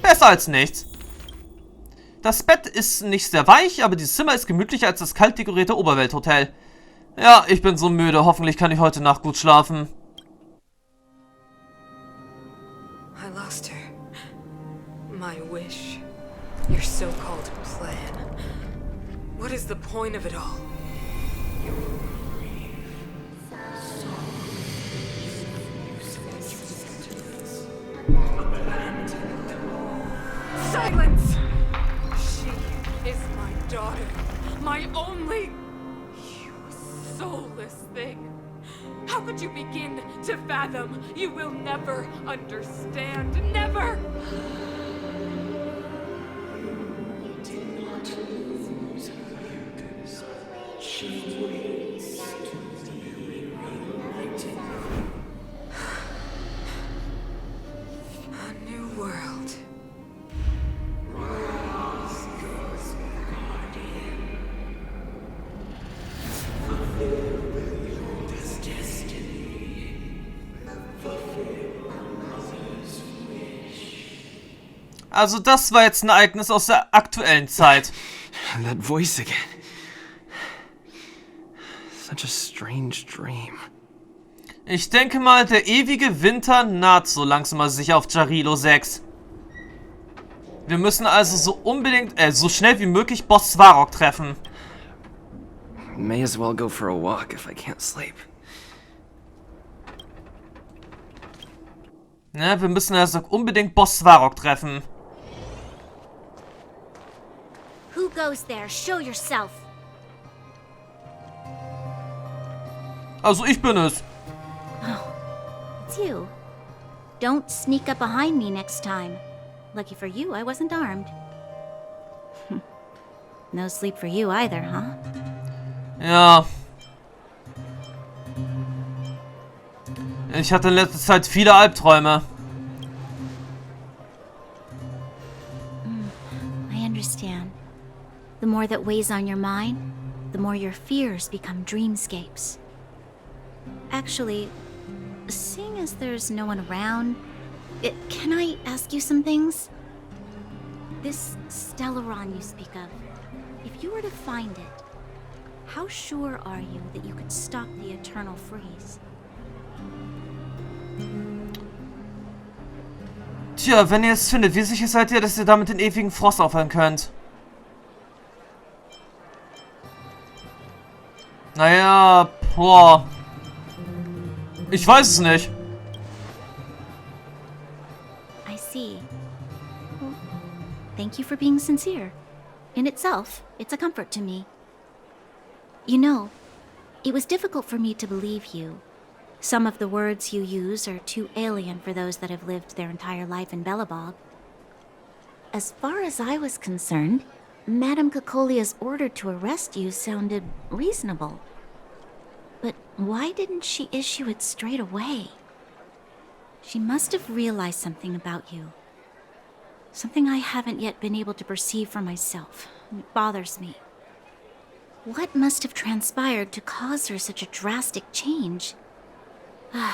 Besser als nichts. Das Bett ist nicht sehr weich, aber dieses Zimmer ist gemütlicher als das kalt dekorierte Oberwelthotel. Ja, ich bin so müde. Hoffentlich kann ich heute Nacht gut schlafen. I lost her. My wish. Your so-called plan. What is the point of it all? Silence! She is my daughter. My only... You soulless thing. How could you begin to fathom? You will never understand. Never! A new world. Also das war jetzt ein Ereignis aus der aktuellen Zeit. That voice again. Such a strange dream. Ich denke mal, der ewige Winter naht so langsam mal sicher auf Jarilo-VI. Wir müssen also so schnell wie möglich Boss Svarog treffen. May as well go for a walk if I can't sleep. Ja, wir müssen also unbedingt Boss Svarog treffen. Who goes there? Show yourself. Also ich bin es. Oh, it's you. Don't sneak up behind me next time. Lucky for you, I wasn't armed. No sleep for you either, huh? Ja. Ich hatte in letzter Zeit viele Albträume. I understand. The more that weighs on your mind, the more your fears become dreamscapes. Actually, seeing as there's no one around, can I ask you some things? This Stellaron you speak of, if you were to find it, how sure are you that you could stop the eternal freeze? Tja, wenn ihr es findet, wie sicher seid ihr, dass ihr damit den ewigen Frost aufhören könnt? Naja, boah. Ich weiß es nicht. I see. Well, thank you for being sincere. In itself, it's a comfort to me. You know, it was difficult for me to believe you. Some of the words you use are too alien for those that have lived their entire life in Belobog. As far as I was concerned, Madame Cocolia's order to arrest you sounded reasonable. But why didn't she issue it straight away? She must have realized something about you. Something I haven't yet been able to perceive for myself. It bothers me. What must have transpired to cause her such a drastic change?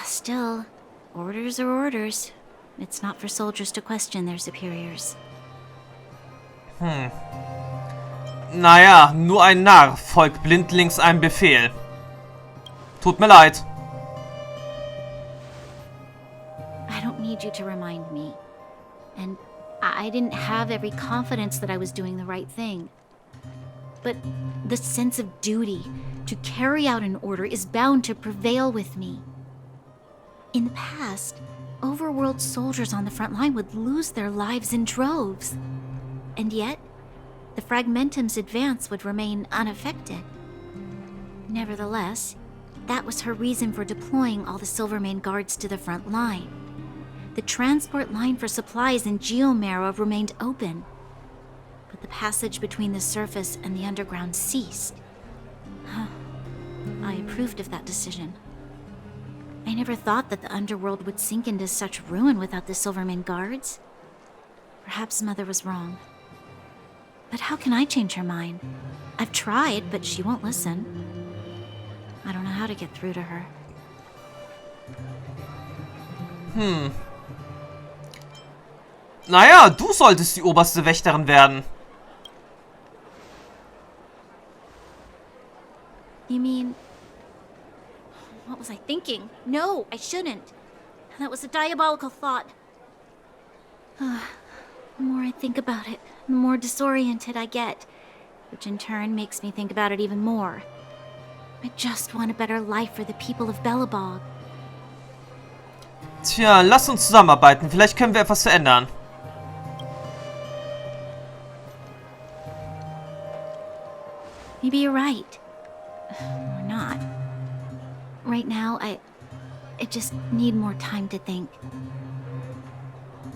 Still, orders are orders. It's not for soldiers to question their superiors. Naja, nur ein Narr folgt blindlings einem Befehl. Tut mir leid. I don't need you to remind me. And I didn't have every confidence that I was doing the right thing. But the sense of duty to carry out an order is bound to prevail with me. In the past, overworld soldiers on the front line would lose their lives in droves. And yet, the Fragmentum's advance would remain unaffected. Nevertheless, that was her reason for deploying all the Silvermane guards to the front line. The transport line for supplies in Geomera remained open, but the passage between the surface and the underground ceased. I approved of that decision. I never thought that the underworld would sink into such ruin without the Silvermane guards. Perhaps Mother was wrong. But how can I change her mind? I've tried, but she won't listen. I don't know how to get through to her. Naja, du solltest die oberste Wächterin werden. You mean... What was I thinking? No, I shouldn't. That was a diabolical thought. The more I think about it, the more disoriented I get. Which in turn makes me think about it even more. I just want a better life for the people of Belobog. Tja, lass uns zusammenarbeiten. Vielleicht können wir etwas verändern. Maybe you're right. Or not. Right now, I just need more time to think.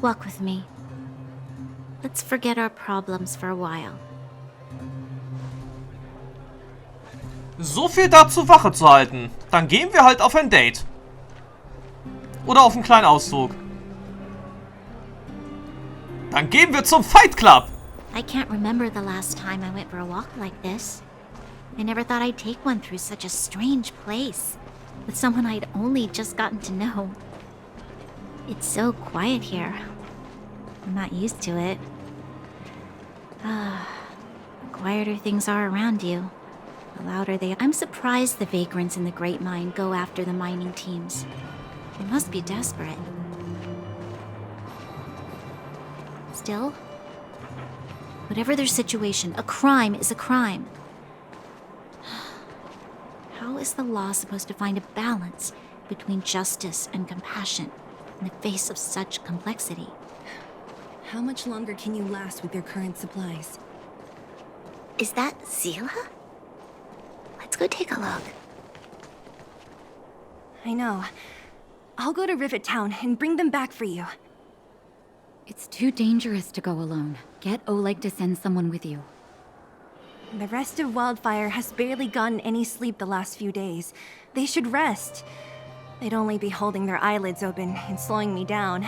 Walk with me. Let's forget our problems for a while. So viel dazu, Wache zu halten. Dann gehen wir halt auf ein Date. Oder auf einen kleinen Ausflug. Dann gehen wir zum Fight Club. I can't remember the last time I went for a walk like this. I never thought I'd take one through such a strange place, with someone I'd only just gotten to know. It's so quiet here. I'm not used to it. The quieter things are around you, the louder they are. I'm surprised the vagrants in the Great Mine go after the mining teams. They must be desperate. Still, whatever their situation, a crime is a crime. How is the law supposed to find a balance between justice and compassion in the face of such complexity? How much longer can you last with your current supplies? Is that Zila? Let's go take a look. I know. I'll go to Rivet Town and bring them back for you. It's too dangerous to go alone. Get Oleg to send someone with you. The rest of Wildfire has barely gotten any sleep the last few days. They should rest. They'd only be holding their eyelids open and slowing me down.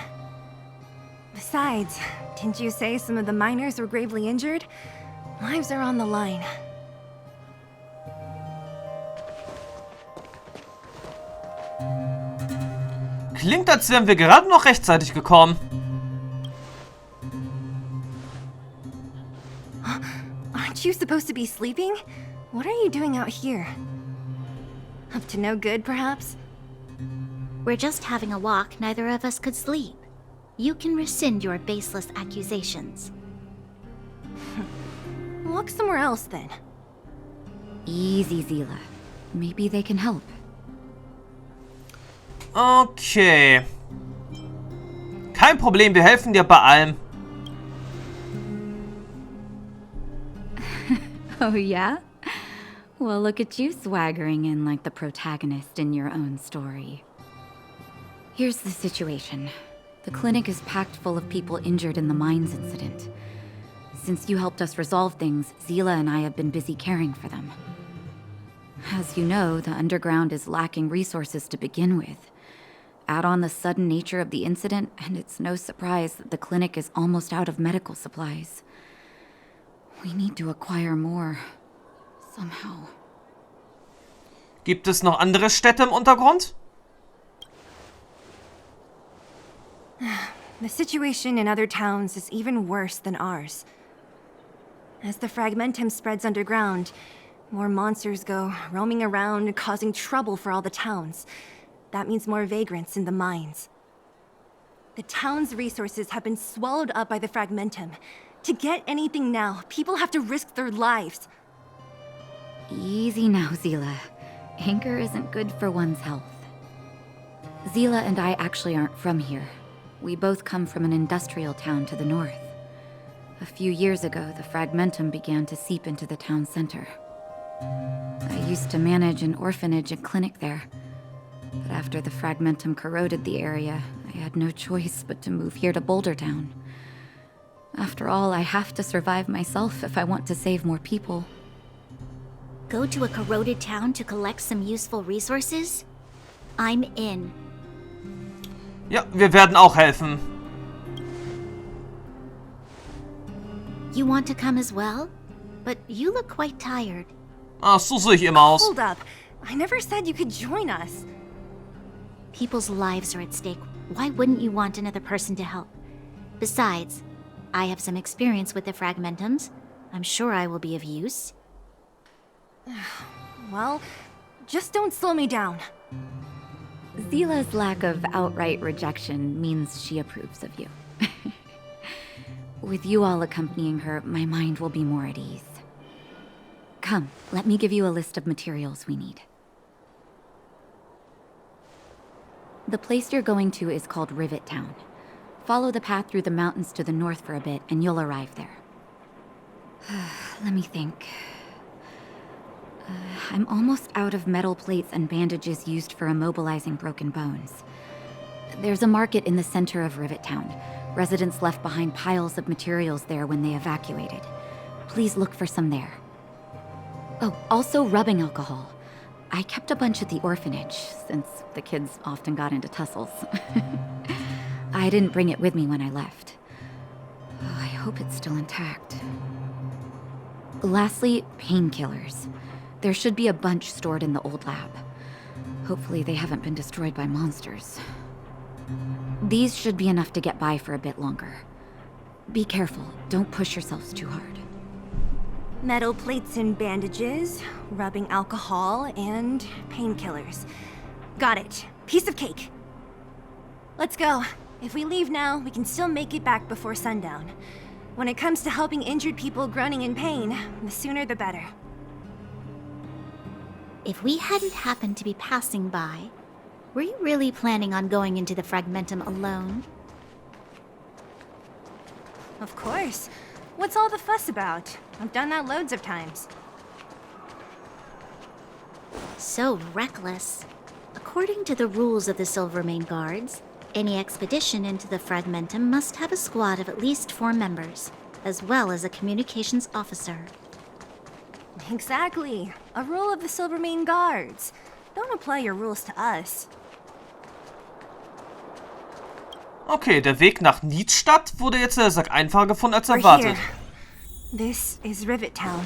Besides, didn't you say some of the miners were gravely injured? Lives are on the line. Klingt, als wären wir gerade noch rechtzeitig gekommen. Aren't you supposed to be sleeping? What are you doing out here? Up to no good, perhaps? We're just having a walk, neither of us could sleep. You can rescind your baseless accusations. Walk somewhere else, then. Easy, Zila. Maybe they can help. Okay. Kein Problem, wir helfen dir bei allem. Oh, yeah? Well, look at you swaggering in like the protagonist in your own story. Here's the situation. The clinic is packed full of people injured in the mines incident. Since you helped us resolve things, Zila and I have been busy caring for them. As you know, the underground is lacking resources to begin with. Add on the sudden nature of the incident, and it's no surprise that the clinic is almost out of medical supplies. We need to acquire more. Somehow. Gibt es noch andere Städte im Untergrund? The situation in other towns is even worse than ours. As the fragmentum spreads underground, more monsters go roaming around, causing trouble for all the towns. That means more vagrants in the mines. The town's resources have been swallowed up by the fragmentum. To get anything now, people have to risk their lives. Easy now, Zila. Anger isn't good for one's health. Zila and I actually aren't from here. We both come from an industrial town to the north. A few years ago, the fragmentum began to seep into the town center. I used to manage an orphanage and clinic there. But after the fragmentum corroded the area, I had no choice but to move here to Boulder Town. After all, I have to survive myself if I want to save more people. Go to a corroded town to collect some useful resources? I'm in. Ja, wir werden auch helfen. You want to come as well? But you look quite tired. Ah, so sehe ich immer aus. Hold up. I never said you could join us. People's lives are at stake. Why wouldn't you want another person to help? Besides, I have some experience with the fragmentums. I'm sure I will be of use. Well, just don't slow me down. Zila's lack of outright rejection means she approves of you. With you all accompanying her, my mind will be more at ease. Come, let me give you a list of materials we need. The place you're going to is called Rivet Town. Follow the path through the mountains to the north for a bit, and you'll arrive there. Let me think. I'm almost out of metal plates and bandages used for immobilizing broken bones. There's a market in the center of Rivet Town. Residents left behind piles of materials there when they evacuated. Please look for some there. Oh, also rubbing alcohol. I kept a bunch at the orphanage, since the kids often got into tussles. I didn't bring it with me when I left. Oh, I hope it's still intact. Lastly, painkillers. There should be a bunch stored in the old lab. Hopefully they haven't been destroyed by monsters. These should be enough to get by for a bit longer. Be careful, don't push yourselves too hard. Metal plates and bandages, rubbing alcohol, and painkillers. Got it. Piece of cake. Let's go. If we leave now, we can still make it back before sundown. When it comes to helping injured people groaning in pain, the sooner the better. If we hadn't happened to be passing by, were you really planning on going into the fragmentum alone? Of course. What's all the fuss about? I've done that loads of times. So reckless. According to the rules of the Silvermane Guards, any expedition into the fragmentum must have a squad of at least 4 members, as well as a communications officer. Exactly. A rule of the Silvermane Guards. Don't apply your rules to us. Okay, der Weg nach Nietstadt wurde jetzt einfacher gefunden als We're erwartet. here. This is Rivet Town.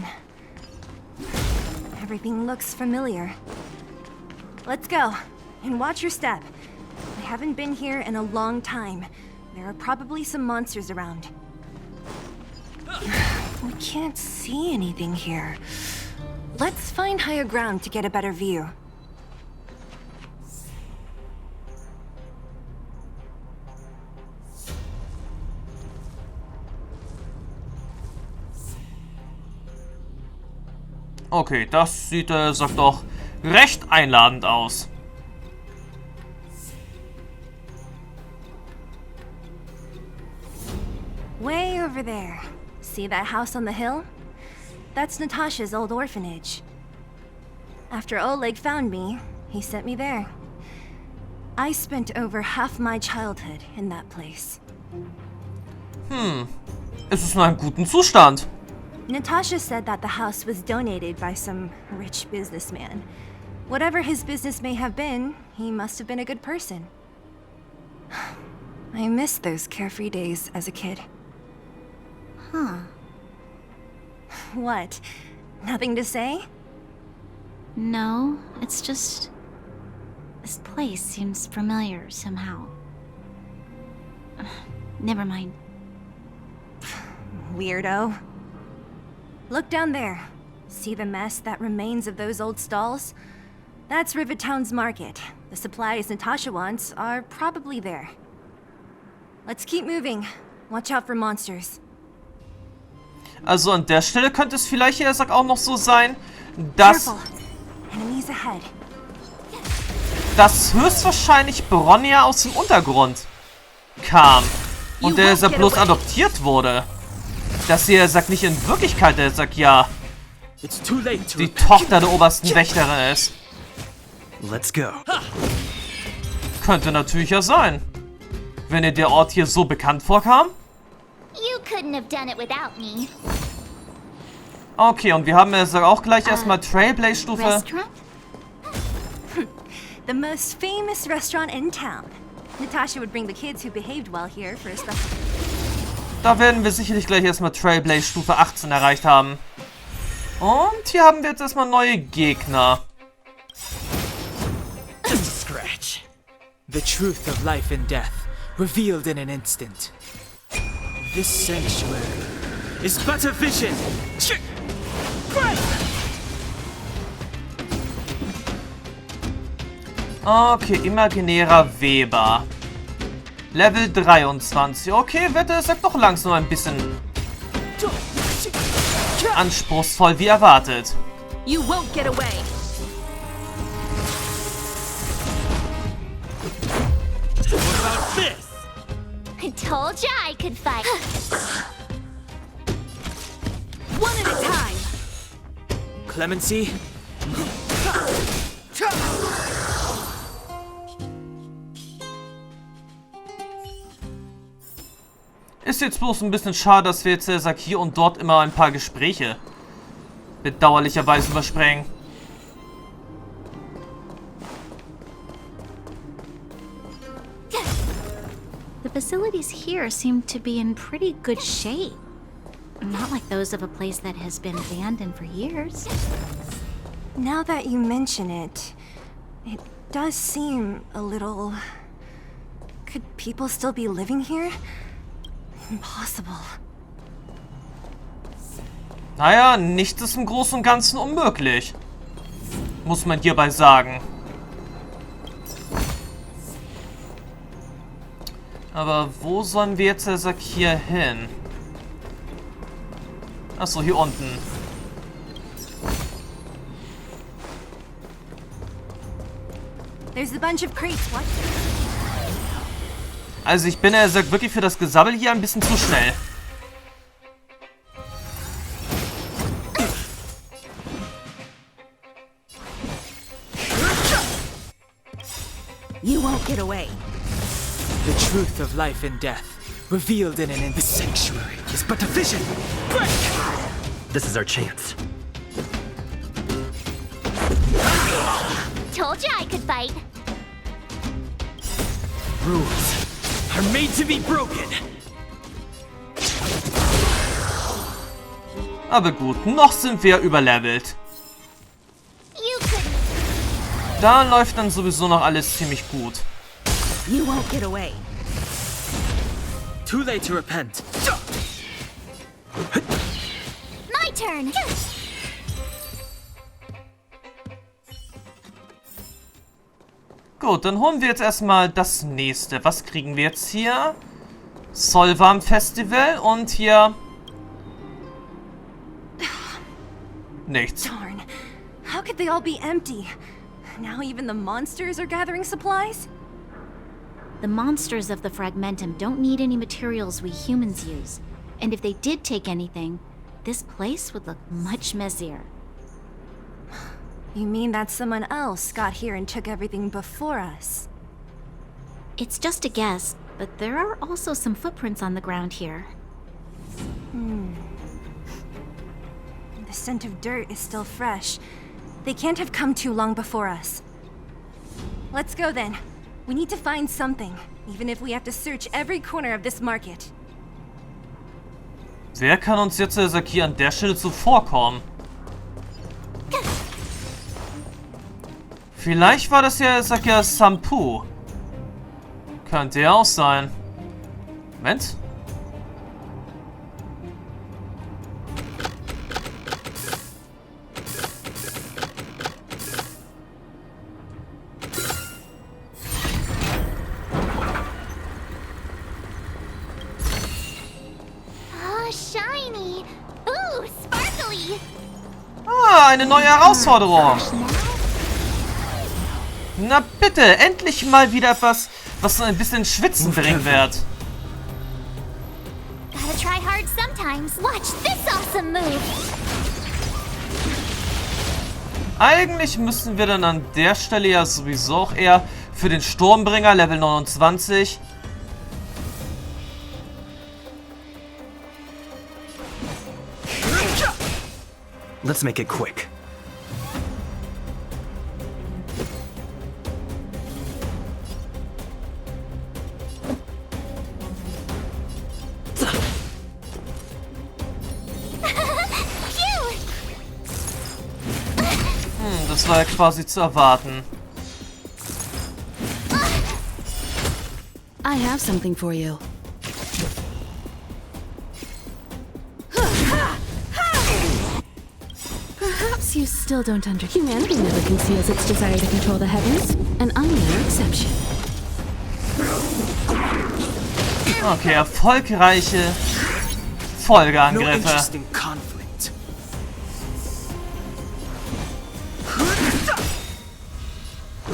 Everything looks familiar. Let's go, and watch your step. I haven't been here in a long time. There are probably some monsters around. We can't see anything here. Let's find higher ground to get a better view. Okay, das sieht, sagt doch, recht einladend aus. Way over there. See that house on the hill? That's Natasha's old orphanage. After Oleg found me, he sent me there. I spent over half my childhood in that place. Es ist in einem guten Zustand. Natasha said that the house was donated by some rich businessman. Whatever his business may have been, he must have been a good person. I miss those carefree days as a kid. Huh. What? Nothing to say? No, it's just... this place seems familiar somehow. Never mind. Weirdo. Look down there. See the mess that remains of those old stalls? That's Rivet Town's market. The supplies Natasha wants are probably there. Let's keep moving. Watch out for monsters. Also an der Stelle könnte es vielleicht auch noch so sein, dass Careful. Enemies ahead. höchstwahrscheinlich Bronja aus dem Untergrund kam und der bloß adoptiert wurde. Dass sie nicht in Wirklichkeit ja die Tochter der obersten Wächterin ist. Let's go. Könnte natürlich ja sein. Wenn ihr der Ort hier so bekannt vorkam. You couldn't have done it without me. Okay, und wir haben auch gleich erstmal Trailblaze-Stufe. Restaurant? The most famous restaurant in town. Natasha would bring the kids who behaved well here for a special... Da werden wir sicherlich gleich erstmal Trailblaze-Stufe 18 erreicht haben. Und hier haben wir jetzt erstmal neue Gegner. Just a scratch. The truth of life and death, revealed in an instant. This sanctuary is but a vision. Okay, imaginärer Weber. Level 23. Okay, Wette, sagt doch langsam ein bisschen anspruchsvoll wie erwartet. You won't get away. What about this? I told ya I could fight. One at a time. Clemency? Ist jetzt bloß ein bisschen schade, dass wir jetzt hier und dort immer ein paar Gespräche bedauerlicherweise überspringen. The facilities here seem to be in pretty good shape. Not like those of a place that has been abandoned for years. Now that you mention it, it does seem a little... Could people still be living here? Impossible. Naja, nichts ist im Großen und Ganzen unmöglich. Muss man hierbei sagen. Aber wo sollen wir jetzt hier hin? Achso, hier unten. There's a bunch of crates. What? Also ich bin wirklich für das Gesabbel hier ein bisschen zu schnell. You won't get away. The truth of life and death, revealed in the sanctuary, is but a vision. This is our chance. Told ya I could fight. Rules are made to be broken. Aber gut, noch sind wir überlevelt. You could. Da läuft dann sowieso noch alles ziemlich gut. You won't get away. Too late to repent. My turn. Gut, dann holen wir jetzt erstmal das nächste. Was kriegen wir jetzt hier? Solvarm Festival und hier... nichts. Darn. How could they all be empty? Now even the monsters are gathering supplies? The monsters of the Fragmentum don't need any materials we humans use. And if they did take anything, this place would look much messier. You mean that someone else got here and took everything before us? It's just a guess, but there are also some footprints on the ground here. The scent of dirt is still fresh. They can't have come too long before us. Let's go then. We need to find something, even if we have to search every corner of this market. Wer kann uns jetzt hier an der Stelle zuvorkommen? Vielleicht war das ja, Sampu. Könnte ja auch sein. Moment. Oh, shiny! Ooh, sparkly! Ah, eine neue Herausforderung. Na bitte, endlich mal wieder etwas, was so ein bisschen Schwitzen bringen wird. Gotta try hard sometimes. Watch this awesome move! Eigentlich müssten wir dann an der Stelle ja sowieso auch eher für den Sturmbringer Level 29. Let's make it quick. Das war ja quasi zu erwarten. I have something for you. Perhaps you still don't understand. Humanity never conceals its desire to control the heavens, and I'm no exception. Okay, erfolgreiche Folgeangriffe.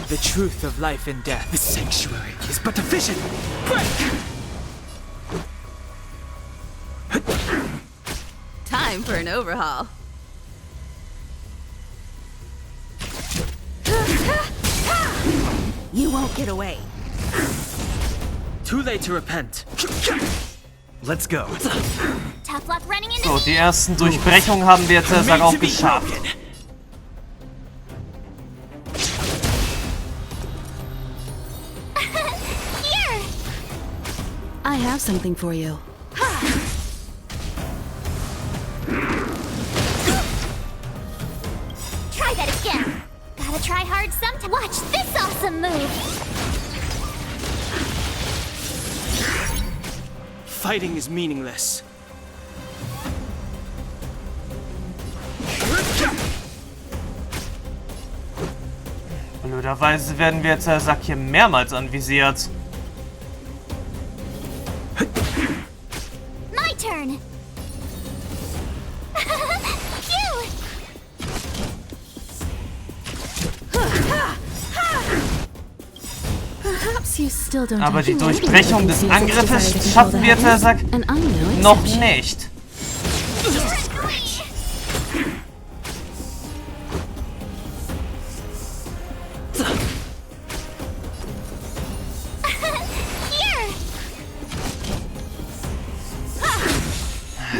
The truth of life and death. The sanctuary is but a vision. Break! Time for an overhaul. You won't get away. Too late to repent. Let's go. Tough luck running into So, die ersten Durchbrechungen haben wir jetzt auch geschafft. Here! I have something for you. Try that again. Gotta try hard sometime. Watch this awesome move. Fighting is meaningless. Blöderweise werden wir jetzt Sack hier mehrmals anvisiert. My turn. Phew! Perhaps you still don't Aber die understand. Durchbrechung des Angriffes schaffen wir jetzt Sack And I'm no noch exception. nicht.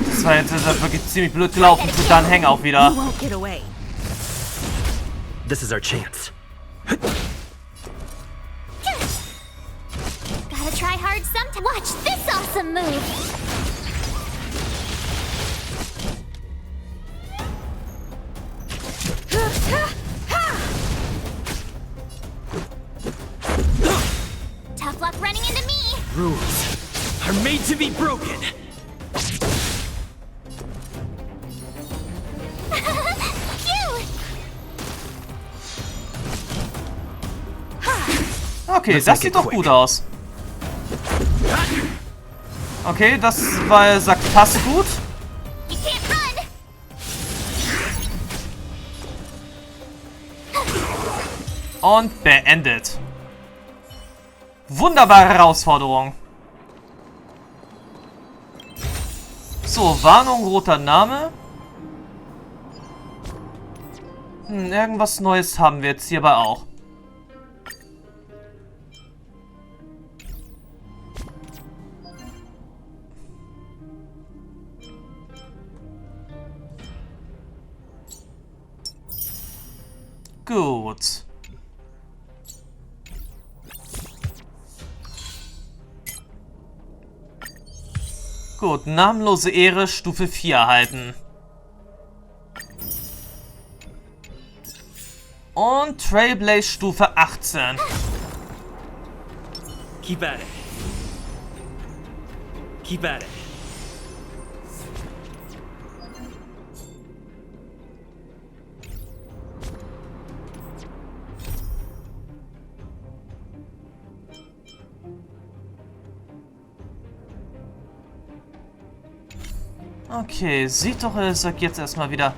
Das war jetzt wirklich ziemlich blöd gelaufen für Dan Heng auch wieder. You won't get away. This is our chance. Gotta try hard sometime. Watch this awesome move. Tough luck running into me. Rules are made to be broken. Phew! Okay, das sieht doch gut aus. Okay, das war, sagt fast gut. You can't run. Und beendet. Wunderbare Herausforderung. So, Warnung, roter Name. Irgendwas Neues haben wir jetzt hierbei auch. Gut. Gut, namenlose Ehre, Stufe 4 erhalten. Und Trailblaze Stufe 18. Keep at it. Keep at it. Okay, sieht doch jetzt erstmal wieder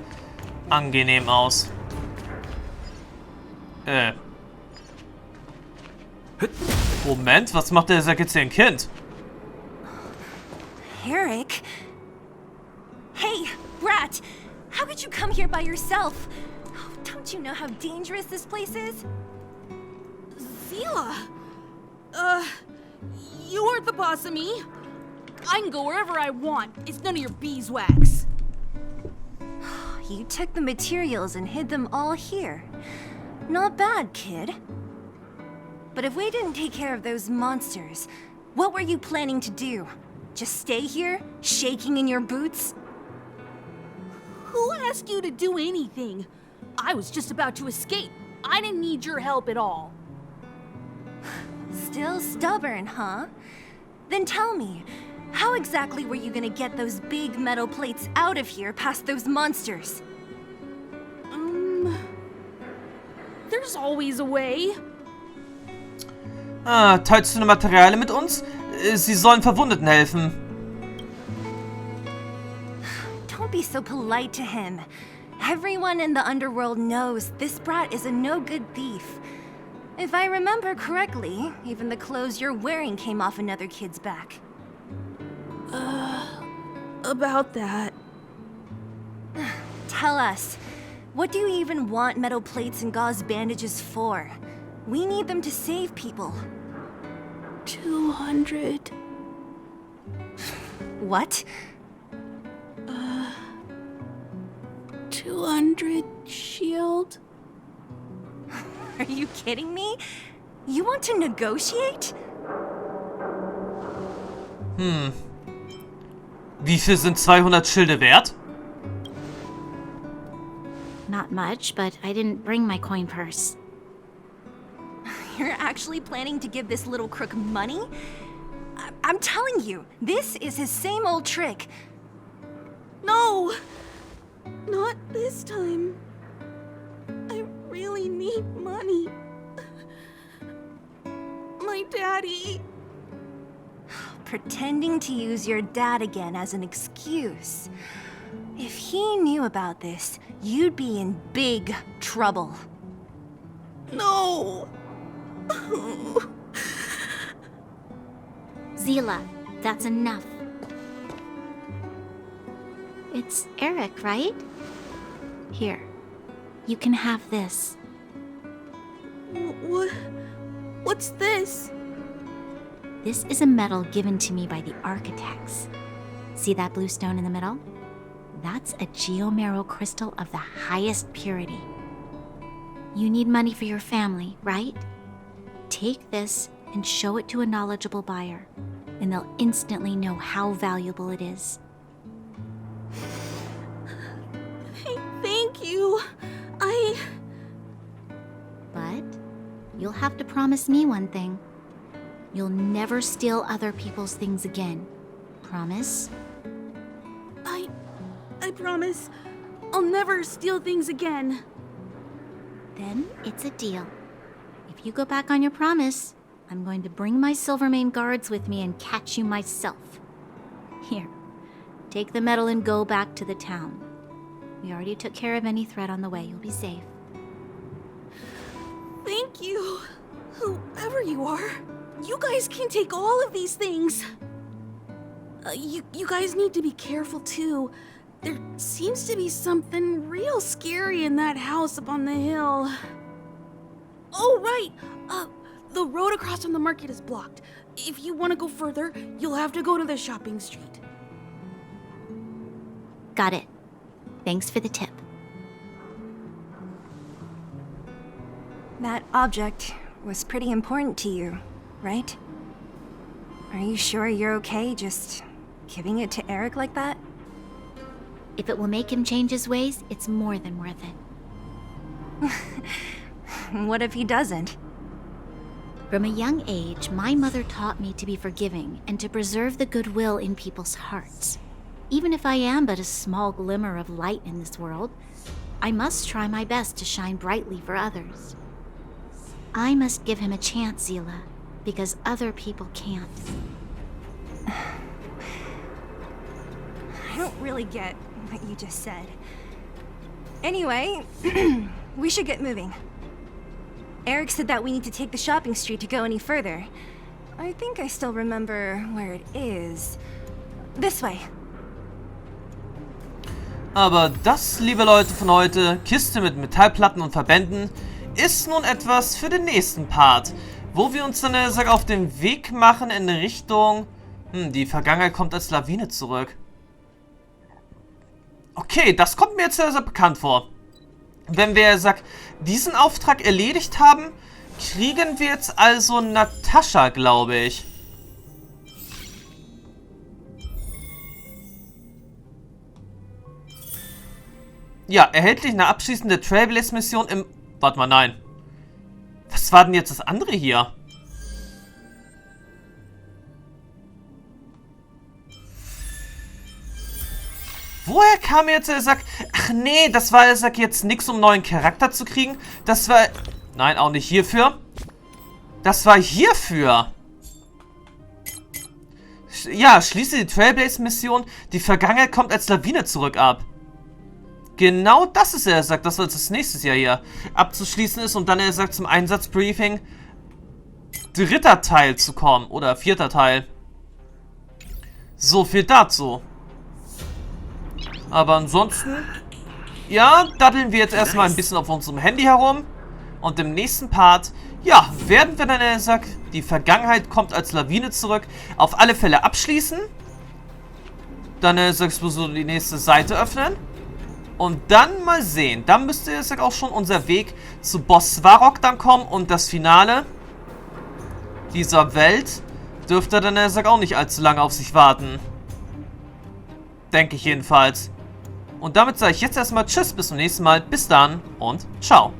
angenehm aus. Moment, was macht der Sack jetzt hier ein Kind? Eric? Hey, brat! How could you come here by yourself? Oh, don't you know how dangerous this place is? Zila! You aren't the boss of me. I can go wherever I want. It's none of your beeswax. You took the materials and hid them all here. Not bad, kid. But if we didn't take care of those monsters, what were you planning to do? Just stay here, shaking in your boots? Who asked you to do anything? I was just about to escape. I didn't need your help at all. Still stubborn, huh? Then tell me, how exactly were you gonna get those big metal plates out of here past those monsters? There's always a way. Teilst du eine Materialien mit uns? Sie sollen Verwundeten helfen. Don't be so polite to him. Everyone in the underworld knows this brat is a no-good thief. If I remember correctly, even the clothes you're wearing came off another kid's back. About that. Tell us, what do you even want metal plates and gauze bandages for? We need them to save people. 200. What? 200 shield? Are you kidding me? You want to negotiate? Wie viel sind 200 Schilde wert? Not much, but I didn't bring my coin purse. You're actually planning to give this little crook money? I'm telling you, this is his same old trick. No! Not this time. I really need money. My daddy. Pretending to use your dad again as an excuse. If he knew about this, you'd be in big trouble. No! Zila, that's enough. It's Eric, right? Here, you can have this. What's this? This is a medal given to me by the architects. See that blue stone in the middle? That's a geomarrow crystal of the highest purity. You need money for your family, right? Take this and show it to a knowledgeable buyer, and they'll instantly know how valuable it is. Thank you. But you'll have to promise me one thing. You'll never steal other people's things again. Promise? I promise. I'll never steal things again. Then it's a deal. If you go back on your promise, I'm going to bring my Silvermane guards with me and catch you myself. Here, take the medal and go back to the town. We already took care of any threat on the way. You'll be safe. Thank you. Whoever you are, you guys can take all of these things. You guys need to be careful too. There seems to be something real scary in that house up on the hill. Oh, right. The road across from the market is blocked. If you want to go further, you'll have to go to the shopping street. Got it. Thanks for the tip. That object was pretty important to you, right? Are you sure you're okay just giving it to Eric like that? If it will make him change his ways, it's more than worth it. What if he doesn't? From a young age, my mother taught me to be forgiving and to preserve the goodwill in people's hearts. Even if I am but a small glimmer of light in this world, I must try my best to shine brightly for others. I must give him a chance, Zila, because other people can't. I don't really get what you just said. Anyway, we should get moving. Eric said that we need to take the shopping street to go any further. I think I still remember where it is. This way. Aber das, liebe Leute von heute, Kiste mit Metallplatten und Verbänden, ist nun etwas für den nächsten Part, wo wir uns dann auf den Weg machen in Richtung... die Vergangenheit kommt als Lawine zurück. Okay, das kommt mir jetzt sehr bekannt vor. Wenn wir, diesen Auftrag erledigt haben, kriegen wir jetzt also Natascha, glaube ich. Ja, erhältlich eine abschließende Trailblaze-Mission im... Warte mal, nein. Was war denn jetzt das andere hier? Woher kam jetzt ach nee, das war jetzt nix, um einen neuen Charakter zu kriegen. Das war... Nein, auch nicht hierfür. Das war hierfür. Ja, schließe die Trailblaze-Mission. Die Vergangenheit kommt als Lawine zurück ab. Genau das ist, er sagt, das was das nächstes Jahr hier abzuschließen ist. Und dann, er sagt, zum Einsatzbriefing 3. Teil zu kommen. Oder 4. Teil. So viel dazu. Aber ansonsten, ja, daddeln wir jetzt erstmal ein bisschen auf unserem Handy herum. Und im nächsten Part, ja, werden wir dann, er sagt, die Vergangenheit kommt als Lawine zurück, auf alle Fälle abschließen. Dann sagst du so die nächste Seite öffnen. Und dann mal sehen. Dann müsste jetzt auch schon unser Weg zu Boss Svarog dann kommen. Und das Finale dieser Welt dürfte dann auch nicht allzu lange auf sich warten. Denke ich jedenfalls. Und damit sage ich jetzt erstmal Tschüss, bis zum nächsten Mal. Bis dann und ciao.